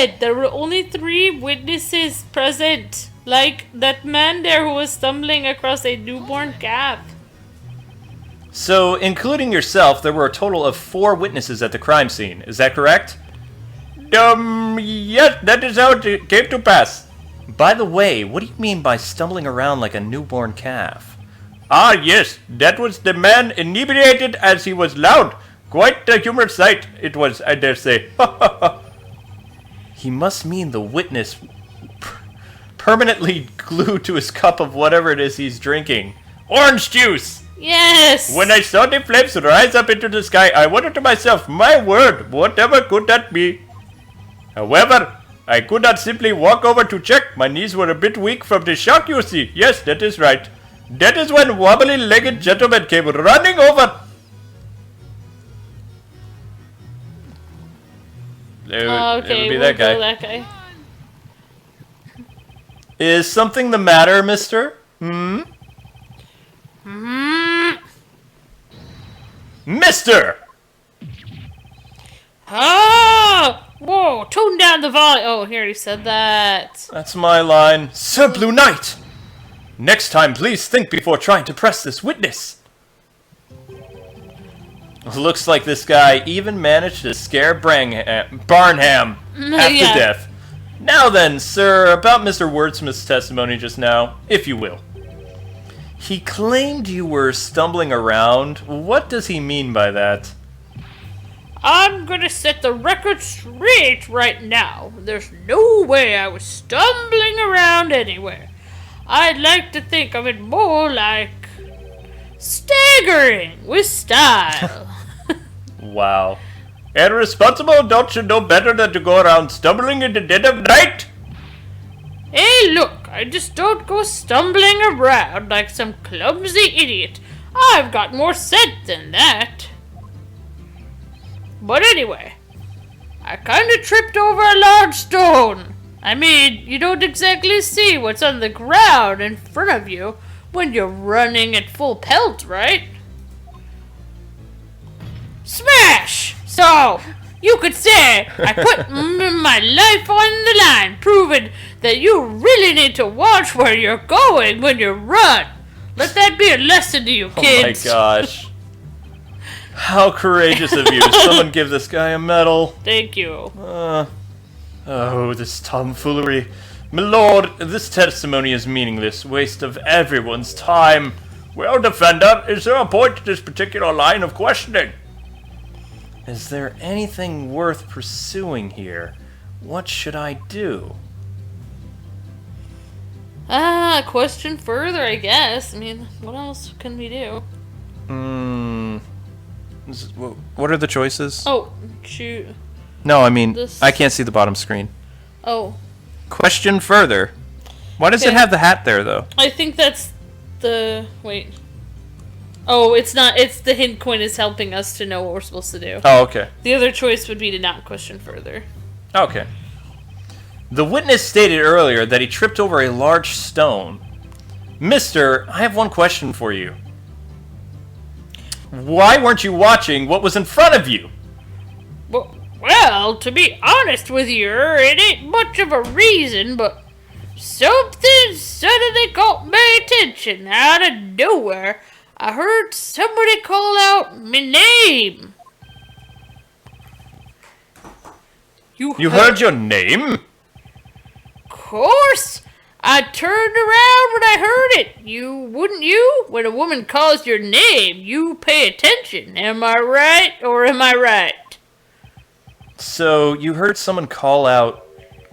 said, there were only 3 witnesses present. Like that man there who was stumbling across a newborn calf. So, including yourself, there were a total of 4 witnesses at the crime scene. Is that correct? Yes, that is how it came to pass. By the way, what do you mean by stumbling around like a newborn calf? Ah, yes, that was the man inebriated as he was loud. Quite a humorous sight it was, I dare say. He must mean the witness permanently glued to his cup of whatever it is he's drinking. Orange juice! Yes! When I saw the flames rise up into the sky, I wondered to myself, my word, whatever could that be? However, I could not simply walk over to check. My knees were a bit weak from the shock, you see. Yes, that is right. That is when wobbly-legged gentleman came running over. Okay, it would be we'll that guy. go that guy. Is something the matter, mister? Mister! Ah! Whoa, tone down the volume. Oh, he already said that. That's my line. Sir Blue Knight! Next time, please think before trying to press this witness. Looks like this guy even managed to scare Barnham half to death. Now then, sir, about Mr. Wordsmith's testimony just now, if you will. He claimed you were stumbling around. What does he mean by that? I'm gonna set the record straight right now. There's no way I was stumbling around anywhere. I'd like to think of it more like staggering with style. Wow. Irresponsible, don't you know better than to go around stumbling in the dead of night? Hey, look, I just don't go stumbling around like some clumsy idiot. I've got more sense than that. But anyway, I kinda tripped over a large stone. I mean, you don't exactly see what's on the ground in front of you when you're running at full pelt, right? Smash! So, you could say I put my life on the line, proving that you really need to watch where you're going when you run. Let that be a lesson to you, kids. Oh my gosh. How courageous of you. Someone give this guy a medal. Thank you. Oh, this tomfoolery. My lord, this testimony is meaningless. Waste of everyone's time. Well, defender, is there a point to this particular line of questioning? Is there anything worth pursuing here? What should I do? Question further, I guess. I mean, what else can we do? What are the choices? Oh, shoot. No, I mean, This- I can't see the bottom screen. Oh. Question further. Why does it Okay. have the hat there, though? I think that's the... Wait. Oh, it's not. It's the hint coin is helping us to know what we're supposed to do. Oh, okay. The other choice would be to not question further. Okay. The witness stated earlier that he tripped over a large stone. Mister, I have one question for you. Why weren't you watching what was in front of you? Well, to be honest with you, it ain't much of a reason, but something suddenly caught my attention out of nowhere. I heard somebody call out my name. You heard your name? Of course. I turned around when I heard it. Wouldn't you? When a woman calls your name, you pay attention. Am I right or am I right? So, you heard someone call out,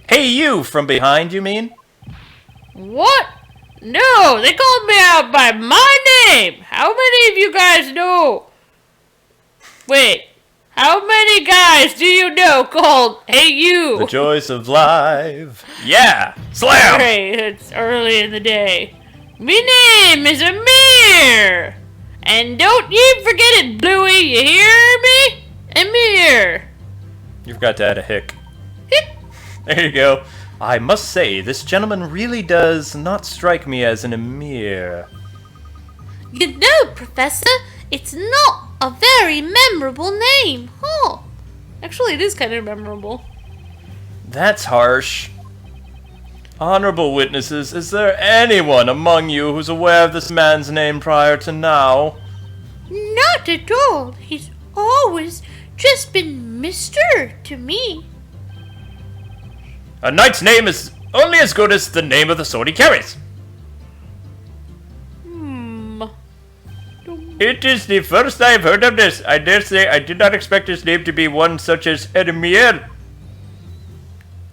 "Hey you," from behind, you mean? What? No, they called me out by my name. How many of you guys know? Wait, how many guys do you know called "Hey you"? The joys of life. Yeah! Slam! Great, it's early in the day. Me name is Amir. And don't you forget it, Bluey, you hear me? Amir. You've got to add a hick. There you go. I must say, this gentleman really does not strike me as an emir. You know, Professor, it's not a very memorable name, huh? Actually, it is kind of memorable. That's harsh. Honorable witnesses, is there anyone among you who's aware of this man's name prior to now? Not at all. He's always just been Mr. to me. A knight's name is only as good as the name of the sword he carries. It is the first I have heard of this. I dare say I did not expect his name to be one such as Edmure.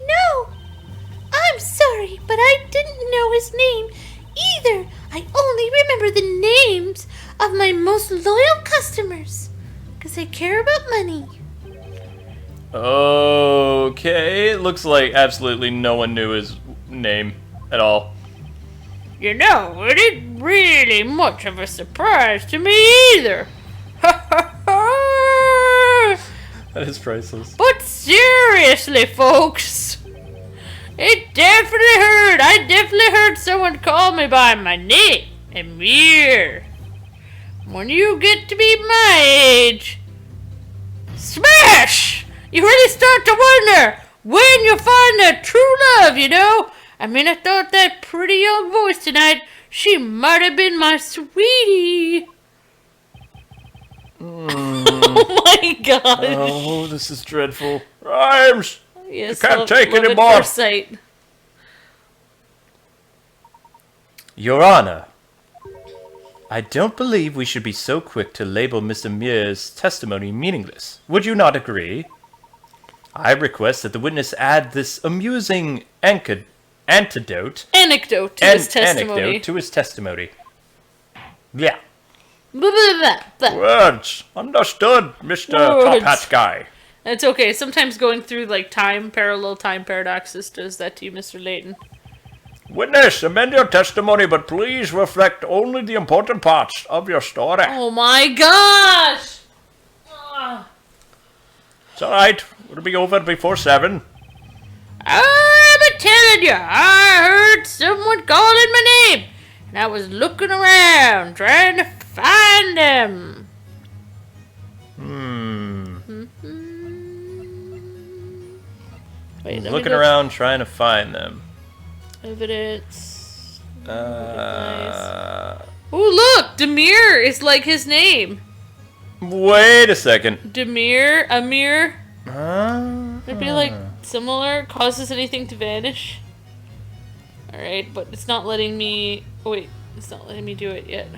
No, I'm sorry, but I didn't know his name either. I only remember the names of my most loyal customers, because I care about money. Okay, it looks like absolutely no one knew his name at all. You know, it ain't really much of a surprise to me either. That is priceless. But seriously, folks, I definitely heard someone call me by my name, Amir. When you get to be my age, smash! You really start to wonder when you'll find that true love, you know? I mean, I thought that pretty young voice tonight, she might have been my sweetie. Oh my gosh. Oh, this is dreadful. Rhymes! Yes, I can't take it anymore. First sight. Your Honor, I don't believe we should be so quick to label Mr. Muir's testimony meaningless. Would you not agree? I request that the witness add this amusing anecdote To his testimony. Anecdote to his testimony. Yeah. Blah, blah, blah, blah. Words. Understood, Mr. Top Hat Guy. It's okay. Sometimes going through like parallel time paradoxes does that to you, Mr. Layton. Witness, amend your testimony, but please reflect only the important parts of your story. Oh my gosh! Ugh. It's alright. It'll be over before 7. I'm telling you, I heard someone calling my name, and I was looking around trying to find him. Wait, Looking around trying to find them. Evidence. Nice. Oh, look! Demir is like his name. Wait a second. Demir, Amir. Maybe like similar. Causes anything to vanish. Alright, but it's not letting me... Oh wait, it's not letting me do it yet.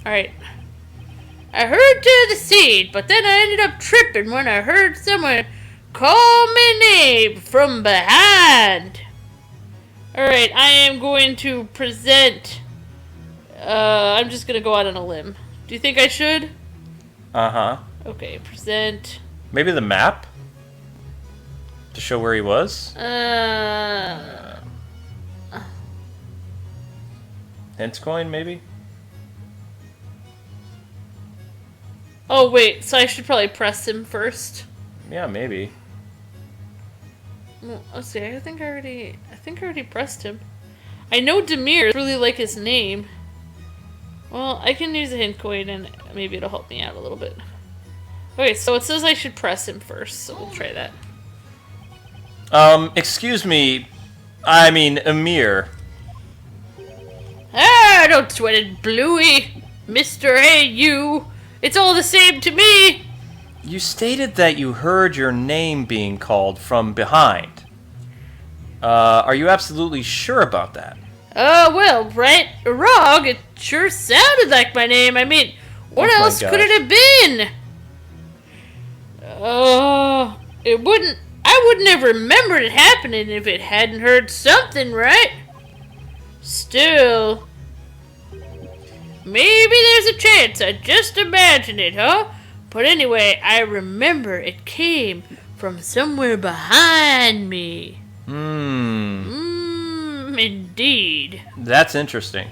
Alright. I heard to the scene, but then I ended up tripping when I heard someone call my name from behind. Alright, I am going to present... I'm just going to go out on a limb. Do you think I should? Uh-huh. Okay, present... Maybe the map? To show where he was? Hints coin, maybe? Oh, wait, so I should probably press him first. Yeah, maybe. Well, let's see, I think I already pressed him. I know Demir is really like his name. Well, I can use a hint coin and maybe it'll help me out a little bit. Okay, so it says I should press him first, so we'll try that. Excuse me. I mean, Amir. Ah, don't sweat it, Bluey. Mr. Hey, you. It's all the same to me. You stated that you heard your name being called from behind. Are you absolutely sure about that? Well, right or wrong, it sure sounded like my name. I mean, what else could it have been? I wouldn't have remembered it happening if it hadn't heard something, right? Still, maybe there's a chance I just imagined it, huh? But anyway, I remember it came from somewhere behind me. Indeed. That's interesting.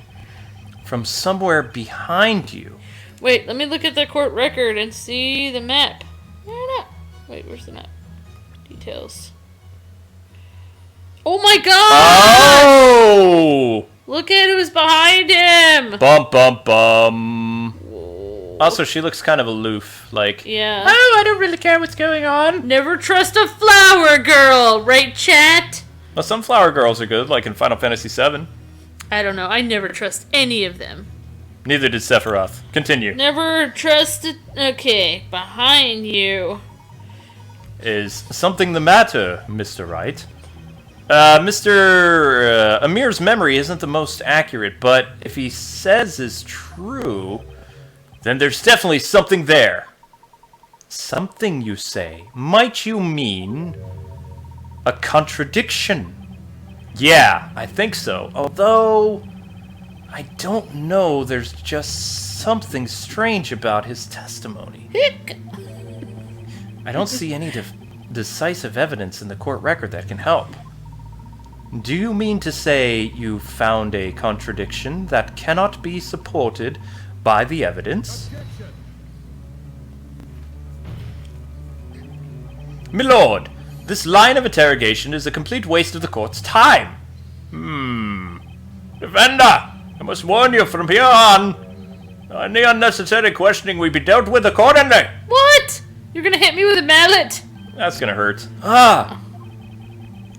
From somewhere behind you. Wait, let me look at the court record and see the map. Wait, where's the map? Details. Oh my god! Oh! Look at who's behind him! Bum bum bum. Whoa. Also, she looks kind of aloof, like, Yeah. oh, I don't really care what's going on. Never trust a flower girl, right, chat? Well, some flower girls are good, like in Final Fantasy VII. I don't know. I never trust any of them. Neither did Sephiroth. Continue. Never trusted. Okay, behind you. Is something the matter, Mr. Wright? Mr. Amir's memory isn't the most accurate, but if he says is true, then there's definitely something there. Something, you say? Might you mean a contradiction? Yeah, I think so. Although, I don't know, there's just something strange about his testimony. I don't see any decisive evidence in the court record that can help. Do you mean to say you found a contradiction that cannot be supported by the evidence? Milord, this line of interrogation is a complete waste of the court's time. Defender, I must warn you from here on. Any unnecessary questioning will be dealt with accordingly. What? You're gonna hit me with a mallet? That's gonna hurt.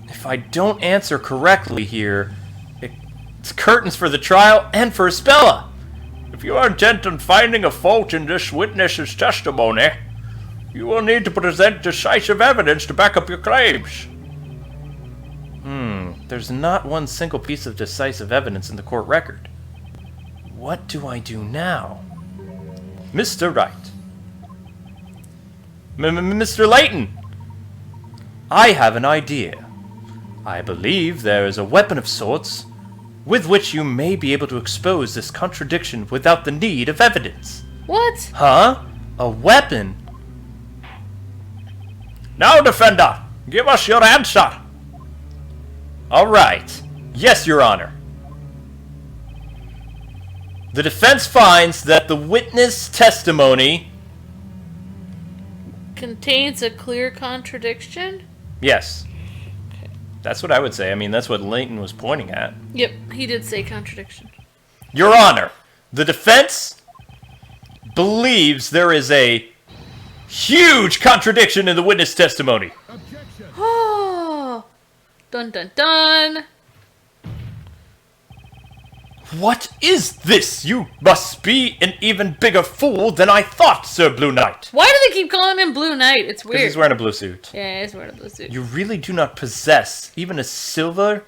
If I don't answer correctly here, it's curtains for the trial and for Espella. If you are intent on finding a fault in this witness's testimony, you will need to present decisive evidence to back up your claims. There's not one single piece of decisive evidence in the court record. What do I do now? Mr. Wright. Mr. Layton. I have an idea. I believe there is a weapon of sorts with which you may be able to expose this contradiction without the need of evidence. What? Huh? A weapon? Now, defender, give us your answer. All right. Yes, Your Honor. The defense finds that the witness testimony... Contains a clear contradiction? Yes. That's what I would say. I mean, that's what Layton was pointing at. Yep, he did say contradiction. Your Honor, the defense believes there is a huge contradiction in the witness testimony. Oh, dun dun dun. What is this? You must be an even bigger fool than I thought, Sir Blue Knight. Why do they keep calling him Blue Knight? It's Because weird. he's wearing a blue suit. Yeah, he's wearing a blue suit. You really do not possess even a sliver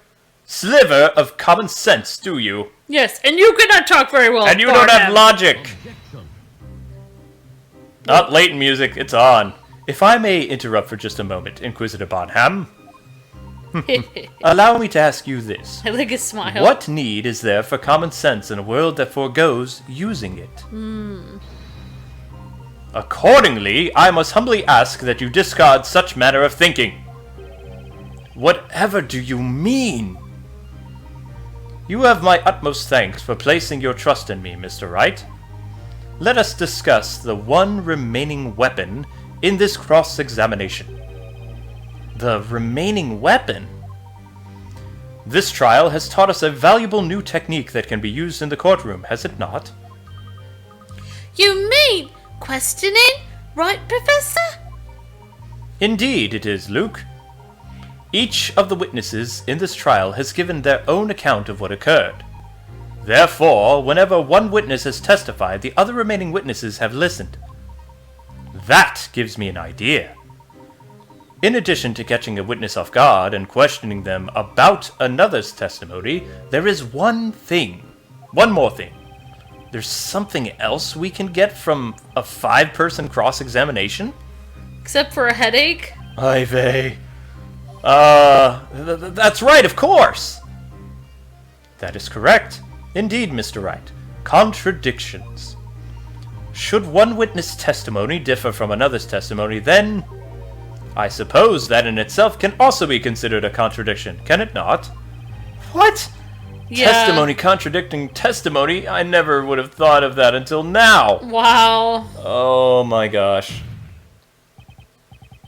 of common sense, do you? Yes, and you could not talk very well. And you for don't have him. logic. Not Layton music, it's on. If I may interrupt for just a moment, Inquisitor Bonham. Allow me to ask you this. I like his smile. What need is there for common sense in a world that forgoes using it? Accordingly, I must humbly ask that you discard such manner of thinking. Whatever do you mean? You have my utmost thanks for placing your trust in me, Mr. Wright. Let us discuss the one remaining weapon in this cross-examination. The remaining weapon? This trial has taught us a valuable new technique that can be used in the courtroom, has it not? You mean questioning, right, Professor? Indeed it is, Luke. Each of the witnesses in this trial has given their own account of what occurred. Therefore, whenever one witness has testified, the other remaining witnesses have listened. That gives me an idea. In addition to catching a witness off guard and questioning them about another's testimony, there is one more thing. There's something else we can get from a 5-person cross-examination? Except for a headache? Ivy. That's right, of course! That is correct. Indeed, Mr. Wright. Contradictions. Should one witness' testimony differ from another's testimony, then I suppose that in itself can also be considered a contradiction, can it not? What? Yeah. Testimony contradicting testimony? I never would have thought of that until now. Wow. Oh my gosh.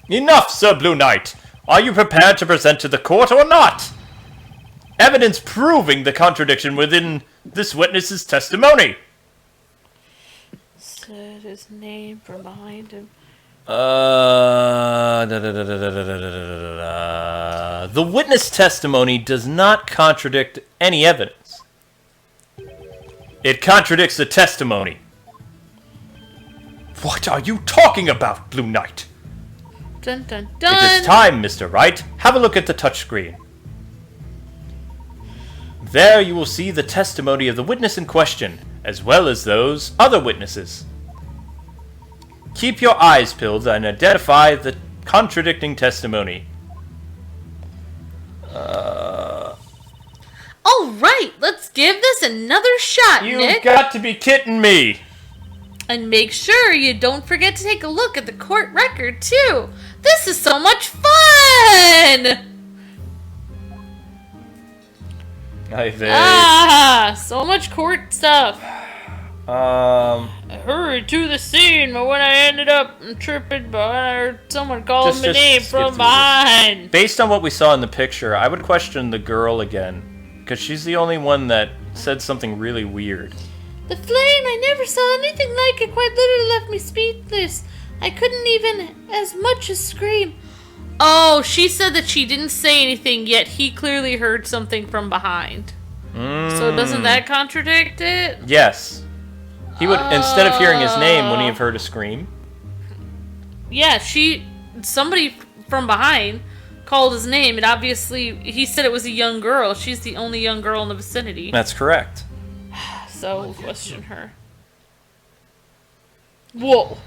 Enough, Sir Blue Knight! Are you prepared to present to the court or not? Evidence proving the contradiction within this witness's testimony. said his name from behind him. The witness testimony does not contradict any evidence. It contradicts the testimony. What are you talking about, Blue Knight? Dun dun dun! It is time, Mr. Wright. Have a look at the touchscreen. There you will see the testimony of the witness in question, as well as those other witnesses. Keep your eyes peeled and identify the contradicting testimony. Alright, let's give this another shot, You've Nick. got to be kidding me! And make sure you don't forget to take a look at the court record, too. This is so much fun! So much court stuff. I hurried to the scene, but when I ended up tripping, but I heard someone call my name from behind. Based on what we saw in the picture, I would question the girl again, because she's the only one that said something really weird. The flame, I never saw anything like it, quite literally left me speechless. I couldn't even as much as scream. Oh, she said that she didn't say anything, yet he clearly heard something from behind. So doesn't that contradict it? Yes. He would, instead of hearing his name, wouldn't he have heard a scream? Yeah, somebody from behind called his name, and obviously he said it was a young girl. She's the only young girl in the vicinity. That's correct. So we'll question her. Whoa.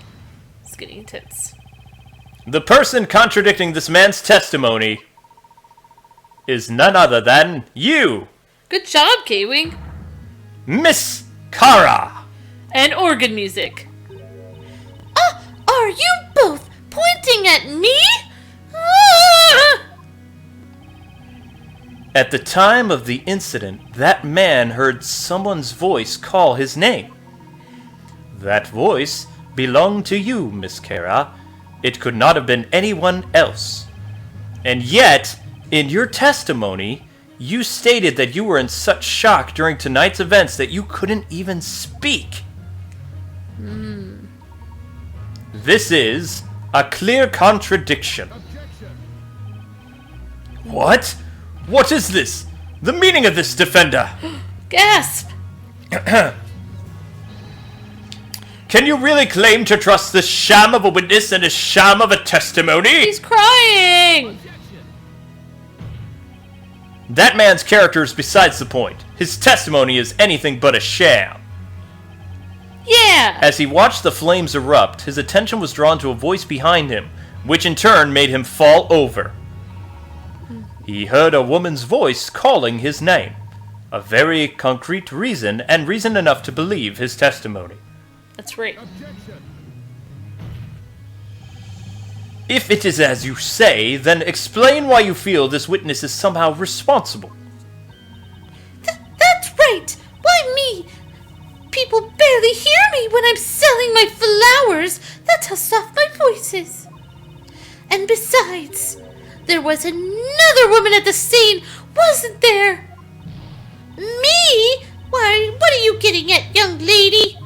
It's getting intense. The person contradicting this man's testimony is none other than you, Good job, Kwing. Miss Kara. And organ music. Are you both pointing at me? At the time of the incident, that man heard someone's voice call his name. That voice belonged to you, Miss Kara. It could not have been anyone else. And yet, in your testimony, you stated that you were in such shock during tonight's events that you couldn't even speak. This is a clear contradiction. What? What is this? The meaning of this, defender? Gasp! Can you really claim to trust this sham of a witness and a sham of a testimony? He's crying! That man's character is besides the point. His testimony is anything but a sham. Yeah! As he watched the flames erupt, his attention was drawn to a voice behind him, which in turn made him fall over. He heard a woman's voice calling his name. A very concrete reason, and reason enough to believe his testimony. That's right. If it is as you say, then explain why you feel this witness is somehow responsible. That's right! Why me? People barely hear me when I'm selling my flowers. That's how soft my voice is. And besides, there was another woman at the scene, wasn't there? Me? Why, what are you getting at, young lady?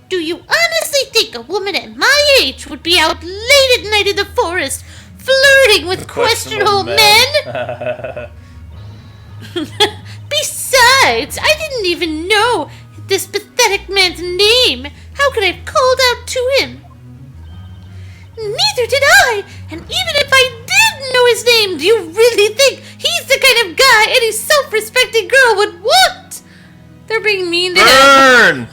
Do you honestly think a woman at my age would be out late at night in the forest, flirting with questionable men? Besides, I didn't even know this pathetic man's name. How could I have called out to him? Neither did I, and even if I did know his name, do you really think he's the kind of guy any self-respecting girl would want? They're being mean to him. Burn!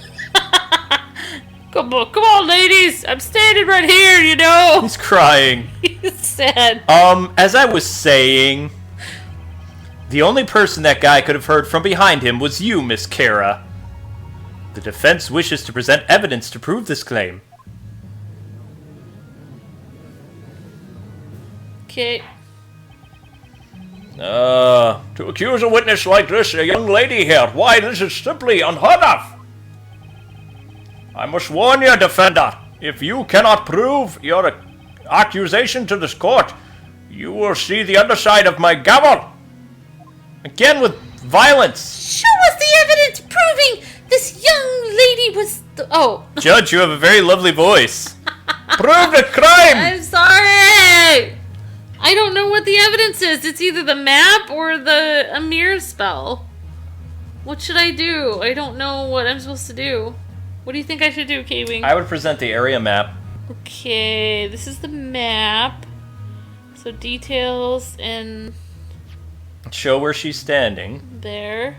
Come on, ladies. I'm standing right here, you know. He's crying. He's sad. As I was saying, the only person that guy could have heard from behind him was you, Miss Kara. The defense wishes to present evidence to prove this claim. Okay. To accuse a witness like this, a young lady here, why, this is simply unheard of. I must warn you, defender, if you cannot prove your accusation to this court, you will see the underside of my gavel. Again with violence. Show us the evidence proving This young lady was... Oh. Judge, you have a very lovely voice. Prove the crime! I'm sorry! I don't know what the evidence is. It's either the map or the Amir spell. What should I do? I don't know what I'm supposed to do. What do you think I should do, Kwing? I would present the area map. Okay, this is the map. So details and... Show where she's standing. There.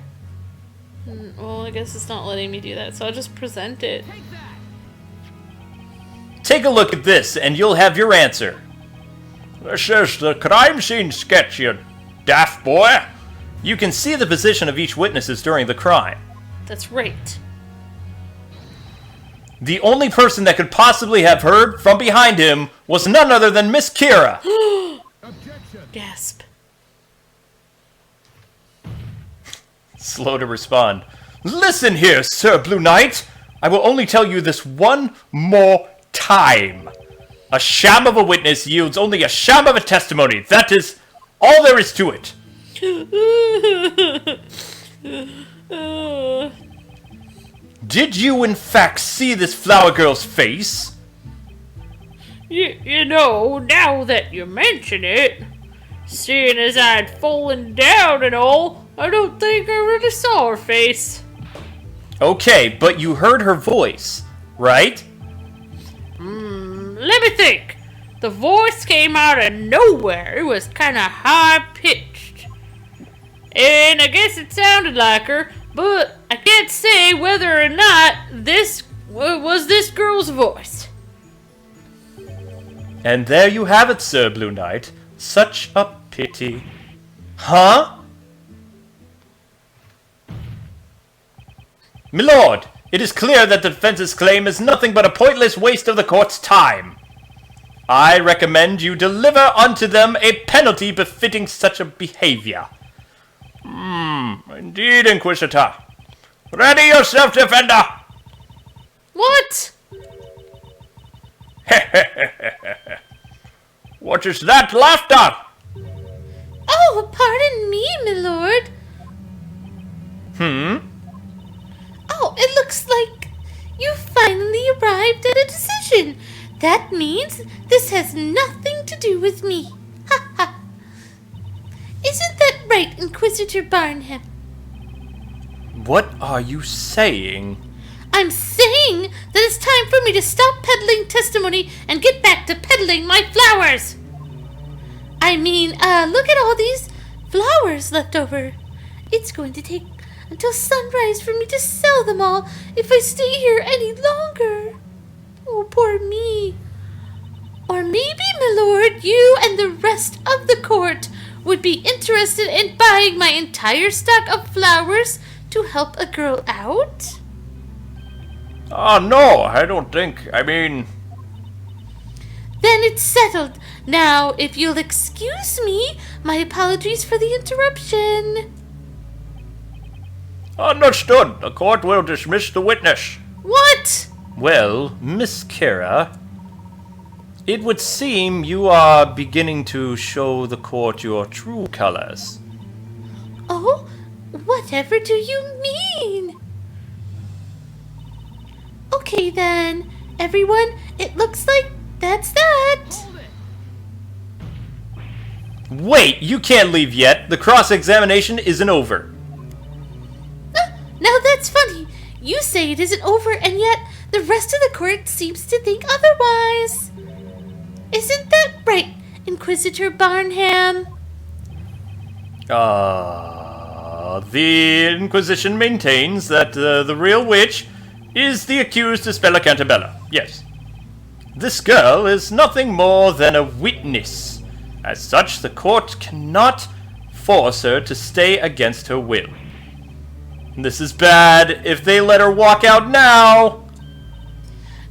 Well, I guess it's not letting me do that, so I'll just present it. Take a look at this, and you'll have your answer. This is the crime scene sketch, you daft boy. You can see the position of each witnesses during the crime. That's right. The only person that could possibly have heard from behind him was none other than Miss Kira. Gasp. Slow to respond. Listen here, Sir Blue Knight. I will only tell you this one more time. A sham of a witness yields only a sham of a testimony. That is all there is to it. Did you in fact see this flower girl's face? You know, now that you mention it, seeing as I'd fallen down and all, I don't think I really saw her face. Okay, but you heard her voice, right? Let me think. The voice came out of nowhere. It was kind of high-pitched. And I guess it sounded like her, but I can't say whether or not this was this girl's voice. And there you have it, Sir Blue Knight. Such a pity. Huh? Milord, it is clear that the defense's claim is nothing but a pointless waste of the court's time. I recommend you deliver unto them a penalty befitting such a behavior. Indeed, Inquisitor. Ready yourself, defender! What? What is that laughter? Oh, pardon me, milord. Oh, it looks like you finally arrived at a decision. That means this has nothing to do with me. Ha ha. Isn't that right, Inquisitor Barnham? What are you saying? I'm saying that it's time for me to stop peddling testimony and get back to peddling my flowers. I mean, look at all these flowers left over. It's going to take until sunrise for me to sell them all if I stay here any longer. Oh, poor me. Or maybe, my lord, you and the rest of the court would be interested in buying my entire stock of flowers to help a girl out? No, I don't think. I mean... Then it's settled. Now, if you'll excuse me, my apologies for the interruption. Understood. The court will dismiss the witness. What? Well, Miss Kira, it would seem you are beginning to show the court your true colors. Oh, whatever do you mean? Okay then, everyone, it looks like that's that. Wait, you can't leave yet. The cross-examination isn't over. Now that's funny. You say it isn't over, and yet the rest of the court seems to think otherwise. Isn't that right, Inquisitor Barnham? The Inquisition maintains that the real witch is the accused Isabella Cantabella. Yes. This girl is nothing more than a witness. As such, the court cannot force her to stay against her will. This is bad. If they let her walk out now...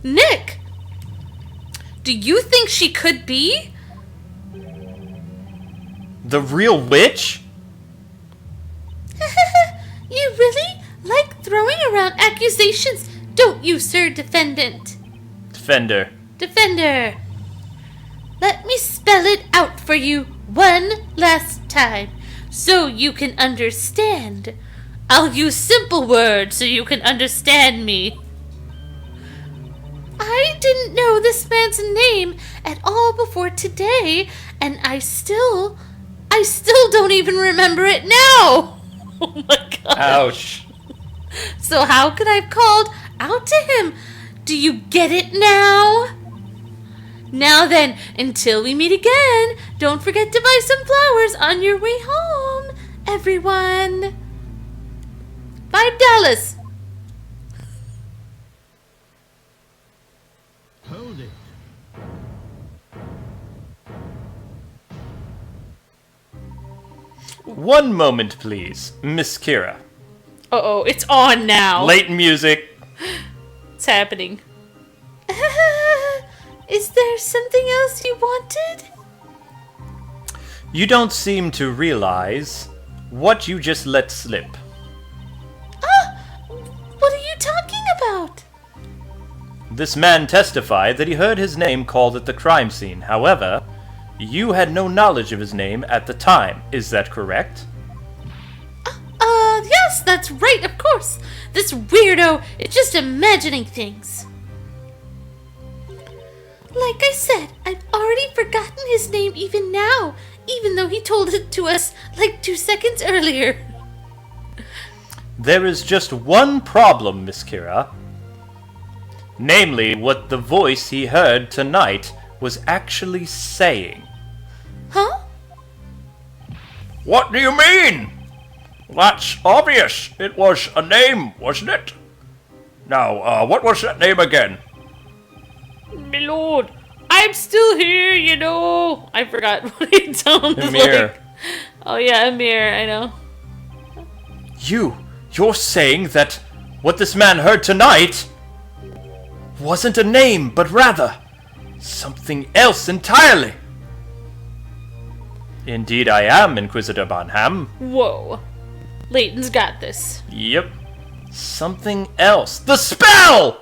Nick! Do you think she could be? The real witch? You really like throwing around accusations, don't you, sir defendant? Defender. Defender. Let me spell it out for you one last time, so you can understand. I'll use simple words so you can understand me. I didn't know this man's name at all before today, and I still don't even remember it now. Oh my god. Ouch. So how could I have called out to him? Do you get it now? Now then, until we meet again, don't forget to buy some flowers on your way home, everyone. $5. Hold it. One moment, please, Miss Kira. Uh-oh, it's on now. Layton music. It's happening. Is there something else you wanted? You don't seem to realize what you just let slip. What are you talking about? This man testified that he heard his name called at the crime scene. However, you had no knowledge of his name at the time. Is that correct? Yes, that's right, of course. This weirdo is just imagining things. Like I said, I've already forgotten his name even now, even though he told it to us like 2 seconds earlier. There is just one problem, Miss Kira. Namely, what the voice he heard tonight was actually saying. Huh? What do you mean? That's obvious. It was a name, wasn't it? Now, what was that name again? My lord, I'm still here, you know. I forgot what it sounds Amir. like. Oh yeah, Amir, I know. You're saying that what this man heard tonight wasn't a name, but rather something else entirely. Indeed I am, Inquisitor Bonham. Whoa. Layton's got this. Yep. Something else. The spell!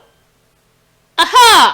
Aha!